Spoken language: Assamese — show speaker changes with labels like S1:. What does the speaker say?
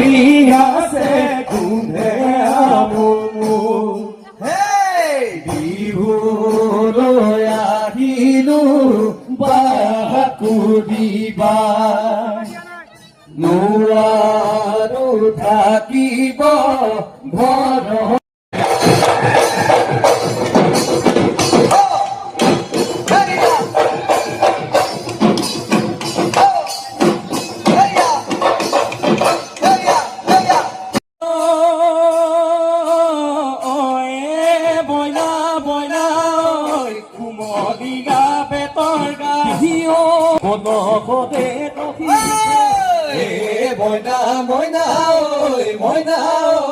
S1: বিয়াছে কোনে আমো বিহুলৈ আহিলো বাকুৰিবা নোৱাৰো থাকিব ঘৰ মইনা মইনা ঐ মইনা ঐ